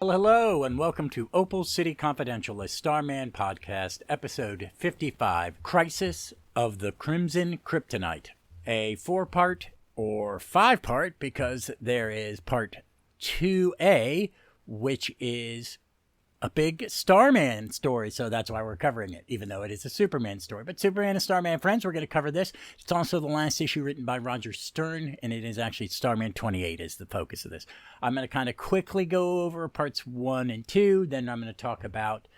Well, hello, and welcome to Opal City Confidential, a Starman podcast, episode 55, Krisis of the Crimson Kryptonite. A 4-part or 5-part, because there is part 2A, which is a big Starman story, so that's why we're covering it, even though it is a Superman story. But Superman and Starman friends, we're going to cover this. It's also the last issue written by Roger Stern, and it is actually Starman 28 is the focus of this. I'm going to kind of quickly go over parts 1 and 2, then I'm going to talk about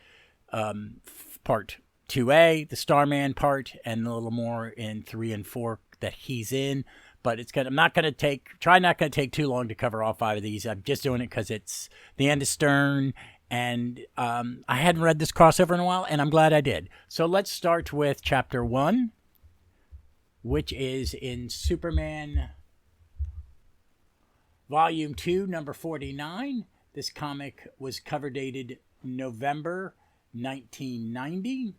part 2A, the Starman part, and a little more in 3 and 4 that he's in. But I'm not going to take too long to cover all 5 of these. I'm just doing it because it's the end of Stern. And I hadn't read this crossover in a while, and I'm glad I did. So let's start with Chapter 1, which is in Superman Volume 2, number 49. This comic was cover dated November 1990.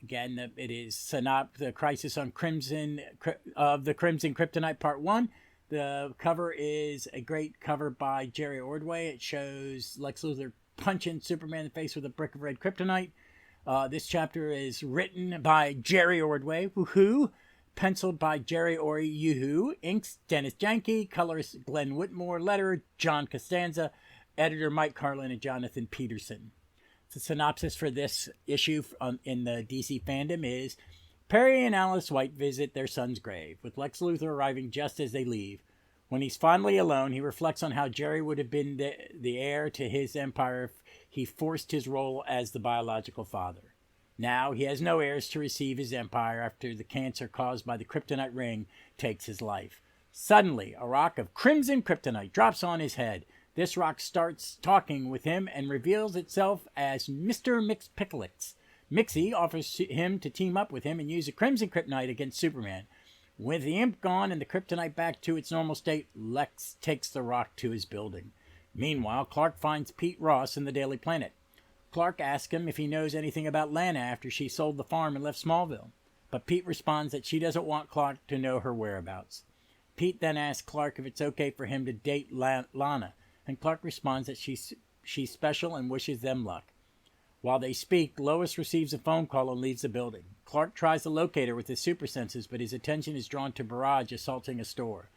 Again, it is the Krisis on Crimson of the Crimson Kryptonite Part 1. The cover is a great cover by Jerry Ordway. It shows Lex Luthor punching Superman in the face with a brick of red kryptonite. This chapter is written by Jerry Ordway, woohoo, penciled by Jerry Ori, yoo-hoo, inks Dennis Janke, colors Glenn Whitmore, letterer John Costanza, editor Mike Carlin, and Jonathan Peterson. The synopsis for this issue in the DC fandom is: Perry and Alice White visit their son's grave, with Lex Luthor arriving just as they leave. When he's finally alone, he reflects on how Jerry would have been the heir to his empire if he forced his role as the biological father. Now, he has no heirs to receive his empire after the cancer caused by the kryptonite ring takes his life. Suddenly, a rock of crimson kryptonite drops on his head. This rock starts talking with him and reveals itself as Mr. Mxyztpik. Mxy offers him to team up with him and use a crimson kryptonite against Superman. With the imp gone and the kryptonite back to its normal state, Lex takes the rock to his building. Meanwhile, Clark finds Pete Ross in the Daily Planet. Clark asks him if he knows anything about Lana after she sold the farm and left Smallville. But Pete responds that she doesn't want Clark to know her whereabouts. Pete then asks Clark if it's okay for him to date Lana, and Clark responds that she's special and wishes them luck. While they speak, Lois receives a phone call and leaves the building. Clark tries to locate her with his super senses, but his attention is drawn to Barrage assaulting a store.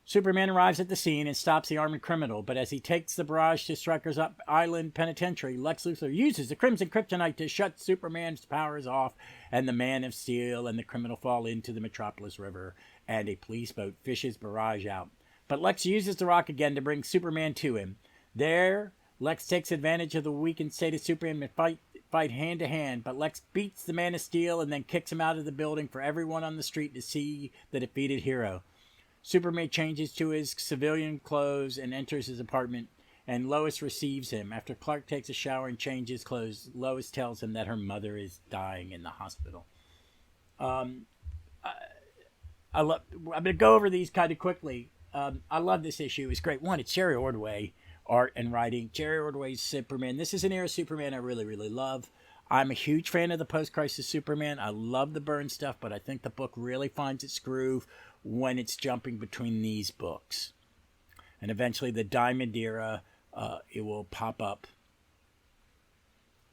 Superman arrives at the scene and stops the armed criminal, but as he takes the Barrage to Stryker's Island Penitentiary, Lex Luthor uses the Crimson Kryptonite to shut Superman's powers off, and the Man of Steel and the criminal fall into the Metropolis River, and a police boat fishes Barrage out. But Lex uses the rock again to bring Superman to him. There, Lex takes advantage of the weakened state of Superman and fight hand to hand, but Lex beats the Man of Steel and then kicks him out of the building for everyone on the street to see the defeated hero. Superman changes to his civilian clothes and enters his apartment, and Lois receives him. After Clark takes a shower and changes clothes, Lois tells him that her mother is dying in the hospital. I'm going to go over these kind of quickly. I love this issue. It's great. One, it's Jerry Ordway art and writing. Jerry Ordway's Superman. This is an era Superman I really, really love. I'm a huge fan of the post-crisis Superman. I love the Byrne stuff, but I think the book really finds its groove when it's jumping between these books. And eventually the Diamond era, it will pop up.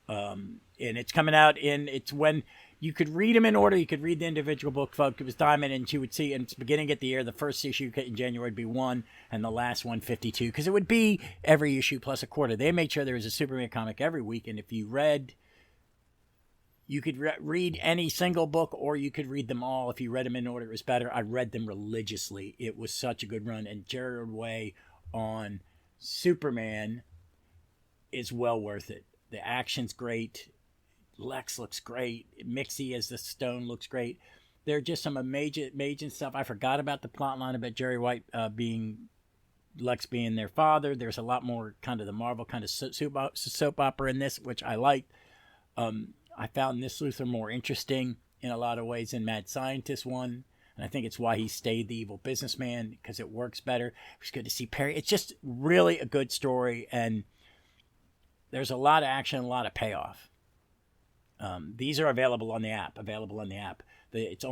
And it's coming out it's when you could read them in order. You could read the individual book. It was Diamond, and you would see, and it's beginning at the year, the first issue in January would be 1, and the last one 52, because it would be every issue plus a quarter. They made sure there was a Superman comic every week, and if you read, you could read any single book, or you could read them all. If you read them in order, it was better. I read them religiously. It was such a good run, and Jerry Ordway on Superman is well worth it. The action's great. Lex looks great. Mixie as the Stone looks great. There are just some amazing stuff. I forgot about the plot line about Jerry White Lex being their father. There's a lot more kind of the Marvel kind of soap opera in this, which I liked. I found this Luthor more interesting in a lot of ways than Mad Scientist one. And I think it's why he stayed the evil businessman, because it works better. It was good to see Perry. It's just really a good story, and there's a lot of action, a lot of payoff. These are available on the app. It's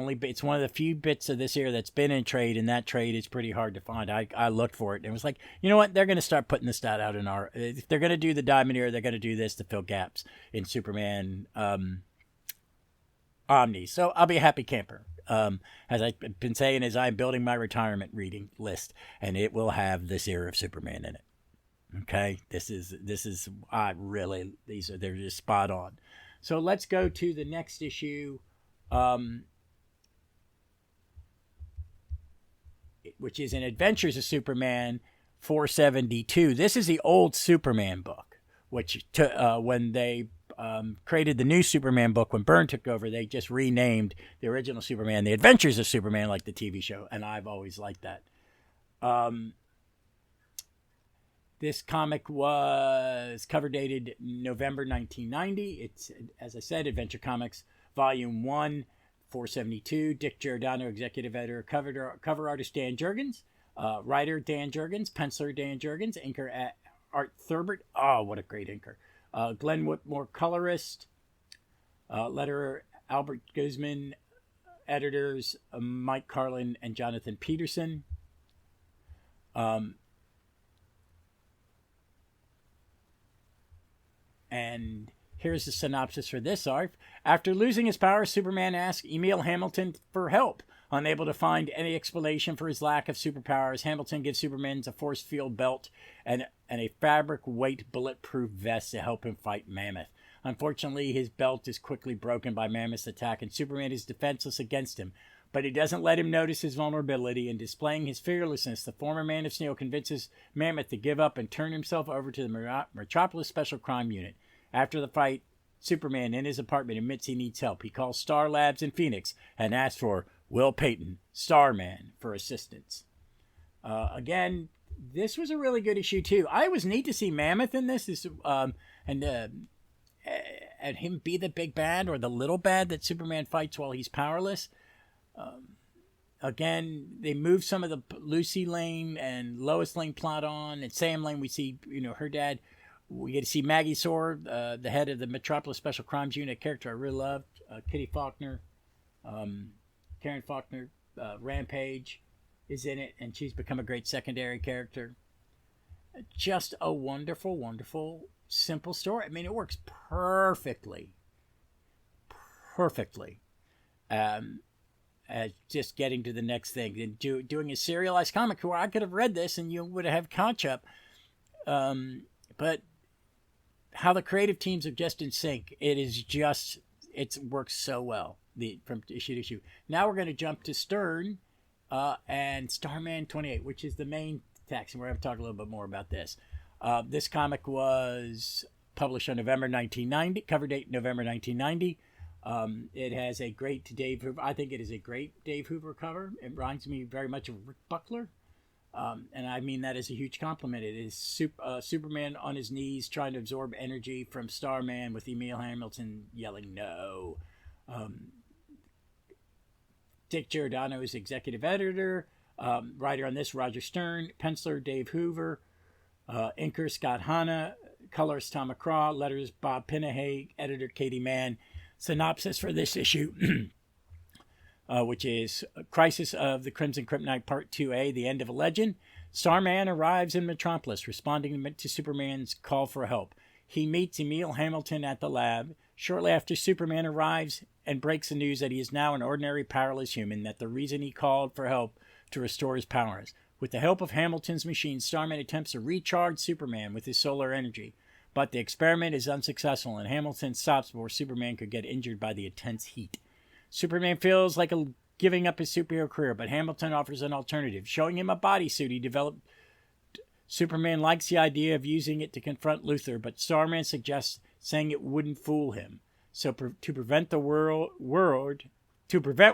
one of the few bits of this era that's been in trade, and that trade is pretty hard to find. I looked for it, and it was like, you know what? They're going to start putting this out in our. If they're going to do the Diamond era, they're going to do this to fill gaps in Superman Omni. So I'll be a happy camper. As I've been saying, as I'm building my retirement reading list, and it will have this era of Superman in it. Okay, they're just spot on. So let's go to the next issue, which is in Adventures of Superman 472. This is the old Superman book, which when they created the new Superman book, when Byrne took over, they just renamed the original Superman The Adventures of Superman, like the TV show, and I've always liked that. This comic was cover dated November 1990. It's, as I said, Adventure Comics Volume 1, 472. Dick Giordano, executive editor, cover artist Dan Jurgens, writer Dan Jurgens, penciler Dan Jurgens, inker at Art Thurbert. Oh, what a great inker. Glenn Whitmore, colorist, letterer Albert Guzman, editors Mike Carlin and Jonathan Peterson. And here's the synopsis for this arc. After losing his powers, Superman asks Emil Hamilton for help. Unable to find any explanation for his lack of superpowers, Hamilton gives Superman a force field belt and a fabric weight bulletproof vest to help him fight Mammoth. Unfortunately, his belt is quickly broken by Mammoth's attack, and Superman is defenseless against him. But he doesn't let him notice his vulnerability, and displaying his fearlessness, the former Man of Steel convinces Mammoth to give up and turn himself over to the Metropolis Special Crime Unit. After the fight, Superman in his apartment admits he needs help. He calls Star Labs in Phoenix and asks for Will Payton, Starman, for assistance. Again, this was a really good issue too. I was neat to see Mammoth in this, and him be the big bad or the little bad that Superman fights while he's powerless. Again, they moved some of the Lucy Lane and Lois Lane plot on, and Sam Lane. We see, her dad. We get to see Maggie Sore, the head of the Metropolis Special Crimes Unit, character I really loved. Kitty Faulkner, Karen Faulkner, Rampage is in it, and she's become a great secondary character. Just a wonderful, wonderful, simple story. I mean, it works perfectly. Just getting to the next thing and doing a serialized comic where I could have read this and you would have catch up. But how the creative teams are just in sync. It works so well from issue to issue. Now we're going to jump to Stern and Starman 28, which is the main text, and we're going to talk a little bit more about this. This comic was published on November 1990, cover date November 1990. It has a great Dave Hoover. I think it is a great Dave Hoover cover. It reminds me very much of Rick Buckler. And I mean that as a huge compliment. It is Superman on his knees trying to absorb energy from Starman with Emil Hamilton yelling no. Dick Giordano is executive editor. Writer on this, Roger Stern. Penciler, Dave Hoover. Inker, Scott Hanna. Colorist, Tom McCraw. Letters, Bob Pinahay. Editor, Katie Mann. Synopsis for this issue. Which is Krisis of the Crimson Kryptonite Part 2A, The End of a Legend. Starman arrives in Metropolis, responding to Superman's call for help. He meets Emil Hamilton at the lab. Shortly after, Superman arrives and breaks the news that he is now an ordinary powerless human, that the reason he called for help to restore his powers. With the help of Hamilton's machine, Starman attempts to recharge Superman with his solar energy. But the experiment is unsuccessful, and Hamilton stops before Superman could get injured by the intense heat. Superman feels like giving up his superhero career, but Hamilton offers an alternative, showing him a bodysuit he developed. Superman likes the idea of using it to confront Luthor, but Starman suggests saying it wouldn't fool him. So to prevent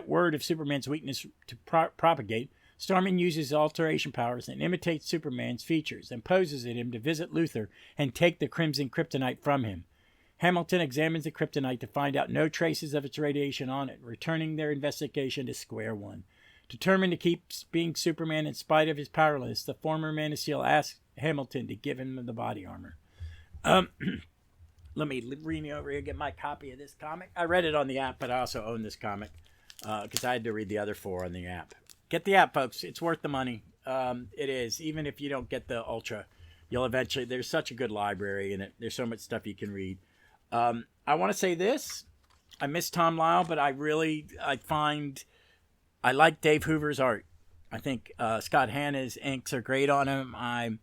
word of Superman's weakness to propagate, Starman uses alteration powers and imitates Superman's features and poses at him to visit Luthor and take the Crimson Kryptonite from him. Hamilton examines the kryptonite to find out no traces of its radiation on it, returning their investigation to square one. Determined to keep being Superman in spite of his powerlessness, the former Man of Steel asks Hamilton to give him the body armor. Let me lean over here and get my copy of this comic. I read it on the app, but I also own this comic. because I had to read the other 4 on the app. Get the app, folks. It's worth the money. It is. Even if you don't get the Ultra, you'll eventually... There's such a good library in it. There's so much stuff you can read. I want to say this. I miss Tom Lyle, but I like Dave Hoover's art. I think Scott Hanna's inks are great on him. I'm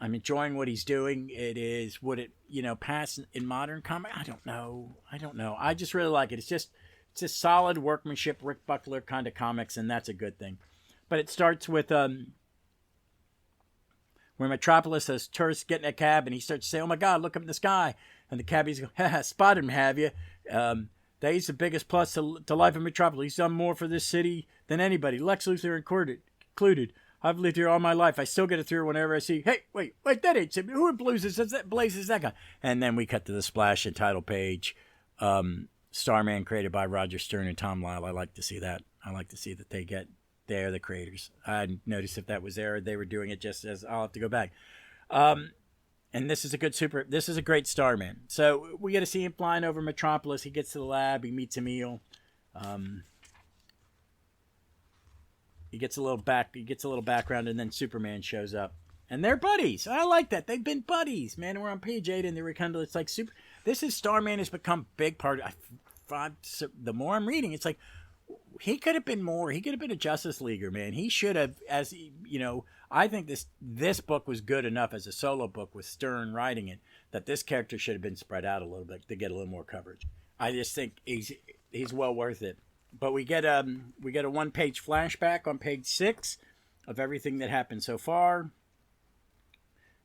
enjoying what he's doing. It is, would it, pass in modern comic? I don't know. I just really like it. It's just solid workmanship, Rick Buckler kind of comics, and that's a good thing. But it starts with where Metropolis has tourists get in a cab, and he starts to say, "Oh my God, look up in the sky!" And the cabbies go, "Ha, spotted him, have you?" He's the biggest plus to life in Metropolis. He's done more for this city than anybody. Lex Luthor included. I've lived here all my life. I still get it through whenever I see, hey, wait, that ain't him. Who blazes that guy? And then we cut to the splash and title page. Starman created by Roger Stern and Tom Lyle. I like to see that. I like to see that they're the creators. I hadn't noticed if that was there or they were doing it just as I'll have to go back. And this is a great Starman. So we get to see him flying over Metropolis. He gets to the lab. He meets Emil. He gets a little background, and then Superman shows up, and they're buddies. I like that. They've been buddies, man. We're on page 8, and they were it's like This is Starman has become a big part. The more I'm reading, it's like he could have been more. He could have been a Justice Leaguer, man. He should have, I think this book was good enough as a solo book with Stern writing it that this character should have been spread out a little bit to get a little more coverage. I just think he's well worth it. But we get a 1-page flashback on page 6 of everything that happened so far.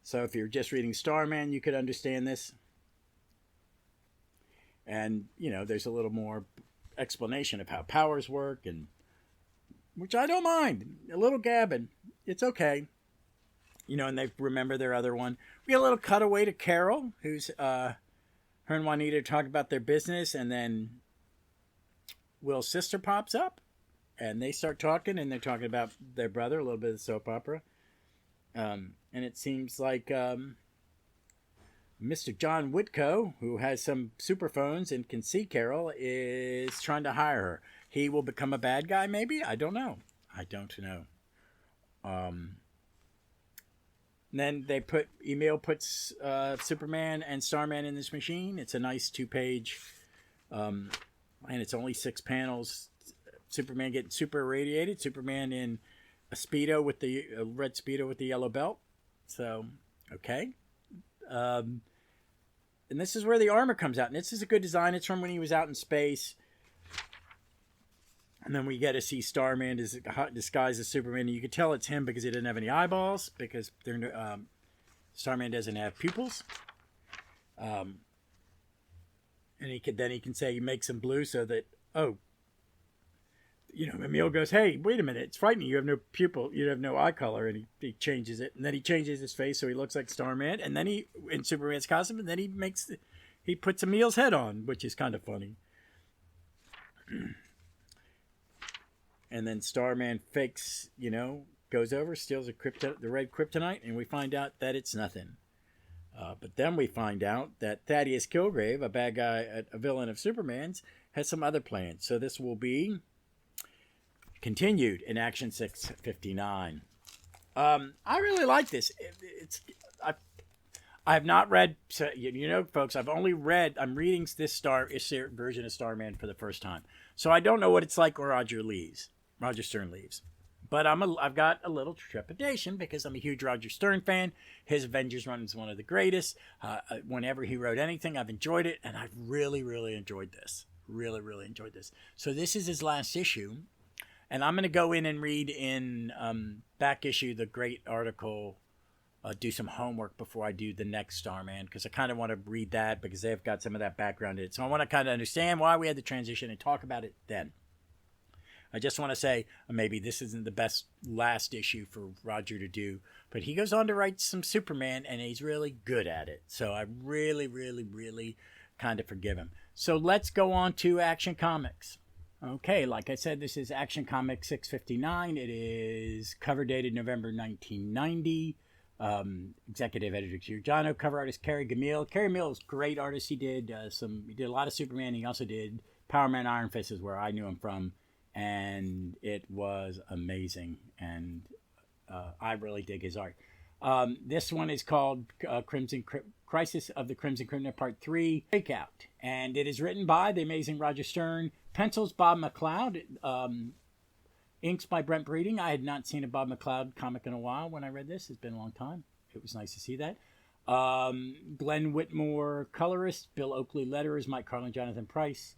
So if you're just reading Starman, you could understand this. And there's a little more explanation of how powers work, and which I don't mind. A little gabbing. It's okay. And they remember their other one. We get a little cutaway to Carol, who's her and Juanita talk about their business, and then Will's sister pops up, and they start talking, and they're talking about their brother, a little bit of soap opera. And it seems like Mr. John Whitco, who has some superphones and can see Carol, is trying to hire her. He will become a bad guy, maybe? I don't know. Then Emil puts Superman and Starman in this machine. It's a nice 2-page, and it's only 6 panels. Superman getting super irradiated. Superman in a Speedo with a red Speedo with the yellow belt. So, okay. And this is where the armor comes out. And this is a good design. It's from when he was out in space. And then we get to see Starman disguised as Superman. And you can tell it's him because he didn't have any eyeballs. Because Starman doesn't have pupils. And he can say he makes them blue so that, Emil goes, hey, wait a minute, it's frightening. You have no pupil, you have no eye color. And he changes it. And then he changes his face so he looks like Starman. And then in Superman's costume, and then he puts Emil's head on, which is kind of funny. And then Starman fakes, goes over, steals the red kryptonite, and we find out that it's nothing. But then we find out that Thaddeus Kilgrave, a bad guy, a villain of Superman's, has some other plans. So this will be continued in Action 659. I really like this. I have not read, folks, I'm reading this version of Starman for the first time. So I don't know what it's like when Roger Stern leaves. But I've got a little trepidation because I'm a huge Roger Stern fan. His Avengers run is one of the greatest. Whenever he wrote anything, I've enjoyed it. And I've really, really enjoyed this. Really, really enjoyed this. So this is his last issue. And I'm going to go in and read in back issue the great article, do some homework before I do the next Starman. Because I kind of want to read that because they've got some of that background in it. So I want to kind of understand why we had the transition and talk about it then. I just want to say maybe this isn't the best last issue for Roger to do, but he goes on to write some Superman, and he's really good at it. So I really, really, really kind of forgive him. So let's go on to Action Comics. Okay, like I said, this is Action Comics 659. It is cover dated November 1990. Executive editor Giordano, cover artist Kerry Gamil. Kerry Gamil is a great artist. He did a lot of Superman. He also did Power Man Iron Fist is where I knew him from, and it was amazing. And I really dig his art. This one is called Krisis of the Crimson Kryptonite Part 3 Breakout. And it is written by the amazing Roger Stern. Pencils Bob McLeod. Inks by Brent Breeding. I had not seen a Bob McLeod comic in a while when I read this. It's been a long time. It was nice to see that. Glenn Whitmore, colorist. Bill Oakley, letterers. Mike Carlin, Jonathan Price,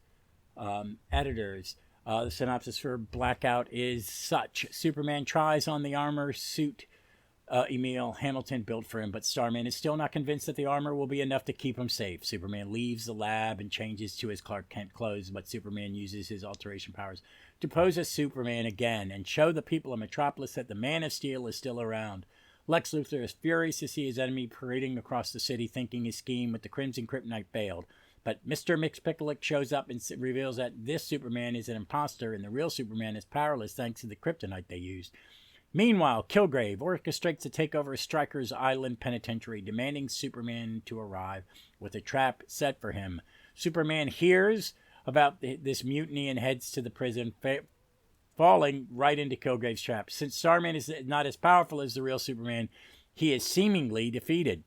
editors. The synopsis for Blackout is such. Superman tries on the armor suit Emil Hamilton built for him, but Starman is still not convinced that the armor will be enough to keep him safe. Superman leaves the lab and changes to his Clark Kent clothes, but Superman uses his alteration powers to pose as Superman again and show the people of Metropolis that the Man of Steel is still around. Lex Luthor is furious to see his enemy parading across the city, thinking his scheme with the Crimson Kryptonite failed. But Mr. Mxyztpik shows up and reveals that this Superman is an imposter and the real Superman is powerless thanks to the kryptonite they used. Meanwhile, Kilgrave orchestrates the takeover of Stryker's Island Penitentiary, demanding Superman to arrive with a trap set for him. Superman hears about this mutiny and heads to the prison, falling right into Kilgrave's trap. Since Starman is not as powerful as the real Superman, he is seemingly defeated.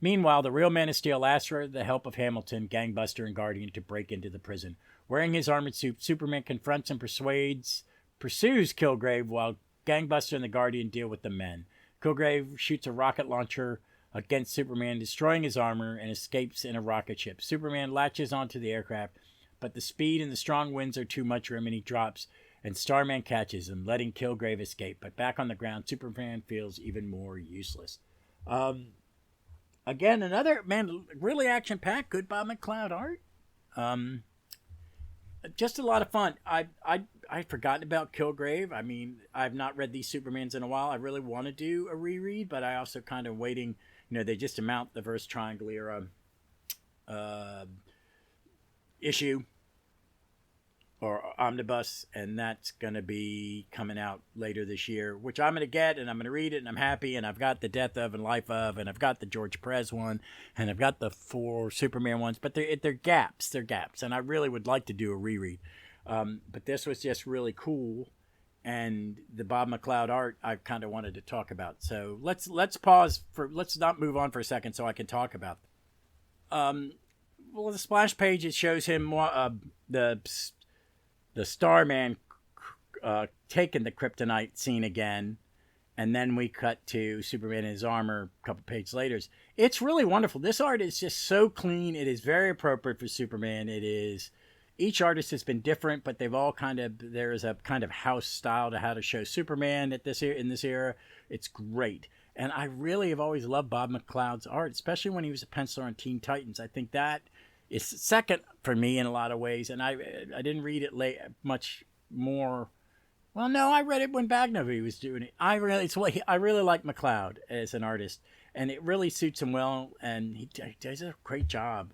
Meanwhile, the real Man of Steel asks for the help of Hamilton, Gangbuster, and Guardian to break into the prison. Wearing his armored suit, Superman confronts and pursues Kilgrave while Gangbuster and the Guardian deal with the men. Kilgrave shoots a rocket launcher against Superman, destroying his armor, and escapes in a rocket ship. Superman latches onto the aircraft, but the speed and the strong winds are too much for him, and he drops, and Starman catches him, letting Kilgrave escape. But back on the ground, Superman feels even more useless. Again, another, man, really action-packed, good Bob McLeod art. Just a lot of fun. I'd forgotten about Kilgrave. I mean, I've not read these Supermans in a while. I really want to do a reread, but I also kind of waiting. You know, they just amount the Verse Triangle era issue or omnibus, and that's going to be coming out later this year, which I'm going to get, and I'm going to read it, and I'm happy, and I've got the Death of and Life of, and I've got the George Perez one, and I've got the 4 Superman ones, but they're gaps, and I really would like to do a reread. But this was just really cool, and the Bob McLeod art I kind of wanted to talk about. So let's not move on for a second so I can talk about them. Well, the splash page, it shows him the Starman taking the kryptonite scene again, and then we cut to Superman in his armor a couple pages later. It's really wonderful. This art is just so clean. It is very appropriate for Superman. It is. Each artist has been different, but they've all there is a kind of house style to how to show Superman in this era. It's great. And I really have always loved Bob McLeod's art, especially when he was a penciler on Teen Titans. I think that is second for me in a lot of ways, and I didn't read it much more. Well, no, I read it when Bagnavi was doing it. I really like McLeod as an artist, and it really suits him well, and he does a great job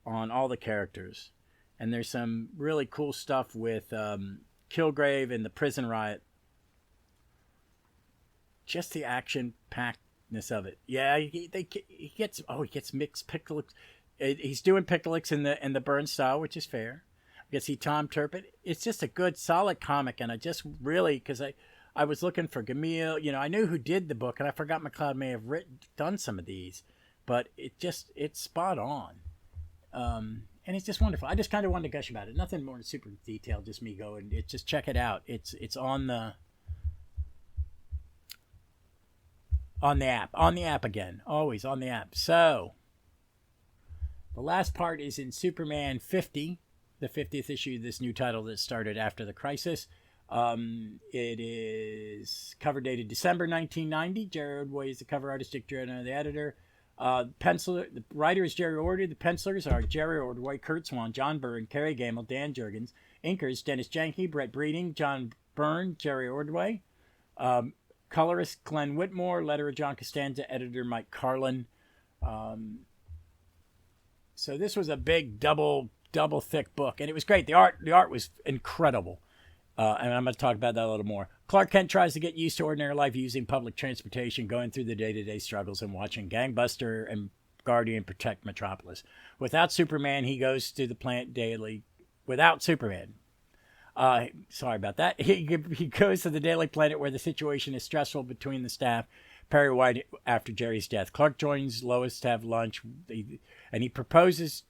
on all the characters. And there's some really cool stuff with Kilgrave and the prison riot. Just the action-packedness of it. Yeah, he gets Mxyztpik. He's doing Picklix in the Burn style, which is fair. I guess he Tom Turpin. It's just a good, solid comic, and I just really, because I was looking for Gamil. You know, I knew who did the book, and I forgot McLeod may have done some of these, but it's spot on. And it's just wonderful. I just kind of wanted to gush about it. Nothing more super detailed, just me going. Just check it out. It's on the app. On the app again. Always on the app. So the last part is in Superman 50, the 50th issue of this new title that started after the Krisis. It is cover dated December 1990. Jerry Ordway is the cover artist, Dick Jordan, the editor. The writer is Jerry Ordway. The pencilers are Jerry Ordway, Kurt Swan, John Byrne, Kerry Gamble, Dan Jurgens. Inkers, Dennis Janke, Brett Breeding, John Byrne, Jerry Ordway. Colorist, Glenn Whitmore. Letterer, John Costanza. Editor, Mike Carlin. So this was a big double thick book, and it was great. The art was incredible. And I'm going to talk about that a little more. Clark Kent tries to get used to ordinary life using public transportation, going through the day-to-day struggles and watching Gangbuster and Guardian protect Metropolis. Without Superman, he goes to the plant daily, without Superman. Sorry about that. He goes to the Daily Planet where the situation is stressful between the staff. Perry White after Jerry's death. Clark joins Lois to have lunch, and he proposes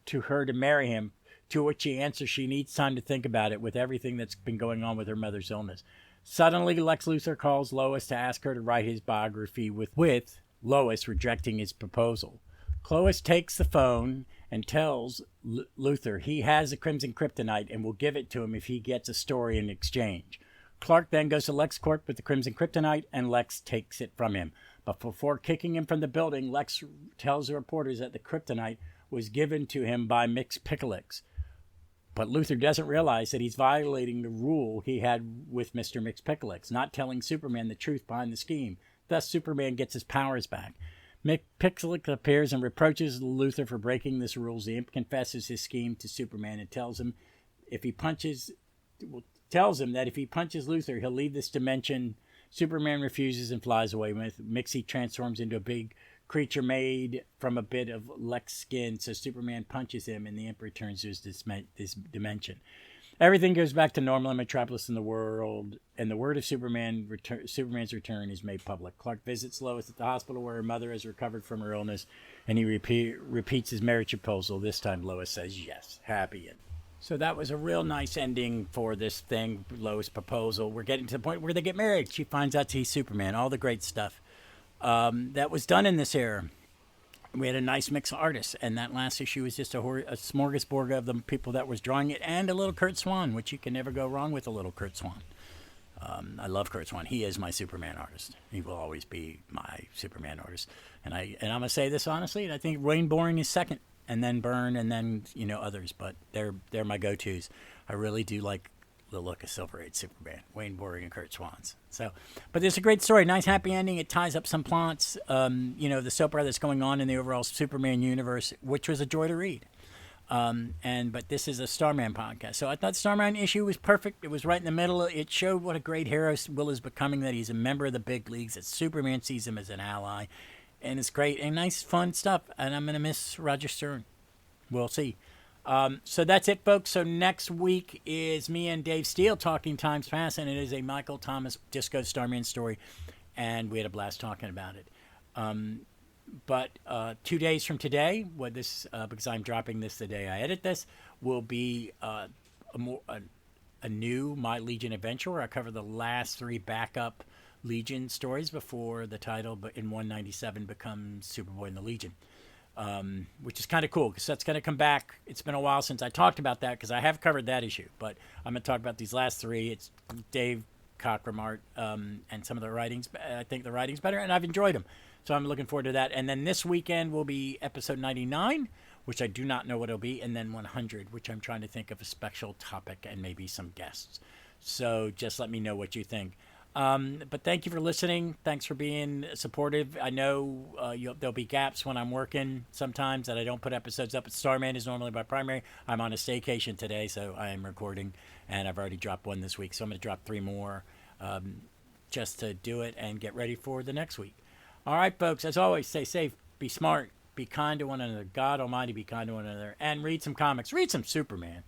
to her to marry him, to which she answers she needs time to think about it with everything that's been going on with her mother's illness. Suddenly, Lex Luthor calls Lois to ask her to write his biography with Lois rejecting his proposal. Lois takes the phone and tells Luthor he has a Crimson Kryptonite and will give it to him if he gets a story in exchange. Clark then goes to LexCorp with the Crimson Kryptonite, and Lex takes it from him. But before kicking him from the building, Lex tells the reporters that the Kryptonite was given to him by Mxyztpik. But Luthor doesn't realize that he's violating the rule he had with Mr. Mxyztpik, not telling Superman the truth behind the scheme. Thus, Superman gets his powers back. Mxyztpik appears and reproaches Luthor for breaking this rule. The imp confesses his scheme to Superman and tells him that if he punches Luthor, he'll leave this dimension. Superman refuses and flies away. Mxy transforms into a big creature made from a bit of Lex skin, so Superman punches him, and the imp returns to this dimension. Everything goes back to normal in Metropolis and the world, and the word of Superman's return is made public. Clark visits Lois at the hospital where her mother has recovered from her illness, and he repeats his marriage proposal. This time Lois says yes. Happy end. So that was a real nice ending for this thing, Lois' proposal. We're getting to the point where they get married. She finds out he's Superman. All the great stuff that was done in this era. We had a nice mix of artists, and that last issue was just a smorgasbord of the people that was drawing it, and a little Kurt Swan, which you can never go wrong with a little Kurt Swan. I love Kurt Swan. He is my Superman artist. He will always be my Superman artist. And I'm gonna say this honestly, and I think Wayne Boring is second, and then Byrne, and then others, but they're my go-tos. I really do like the look of Silver Age Superman, Wayne Boring and Kurt Swans. So, but it's a great story, nice happy ending. It ties up some plots, the soap opera that's going on in the overall Superman universe, which was a joy to read. But this is a Starman podcast, so I thought Starman issue was perfect. It was right in the middle. It showed what a great hero Will is becoming, that he's a member of the big leagues, that Superman sees him as an ally, and it's great and nice, fun stuff. And I'm gonna miss Roger Stern. We'll see. So that's it, folks. So next week is me and Dave Steele talking Times Past, and it is a Michael Thomas Disco Starman story, and we had a blast talking about it. But 2 days from today, because I'm dropping this the day I edit this, will be a new My Legion adventure where I cover the last 3 backup Legion stories before the title, but in 197 becomes Superboy and the Legion. Which is kind of cool because that's going to come back. It's been a while since I talked about that because I have covered that issue, but I'm going to talk about these last 3. It's Dave Cockrum art, and some of the writings. I think the writing's better, and I've enjoyed them. So I'm looking forward to that. And then this weekend will be episode 99, which I do not know what it'll be, and then 100, which I'm trying to think of a special topic and maybe some guests. So just let me know what you think. But thank you for listening. Thanks for being supportive. I know there'll be gaps when I'm working sometimes that I don't put episodes up. Starman is normally my primary. I'm on a staycation today, so I am recording, and I've already dropped 1 this week, so I'm going to drop 3 more just to do it and get ready for the next week. All right, folks, as always, stay safe, be smart, be kind to one another. God Almighty, be kind to one another, and read some comics. Read some Superman.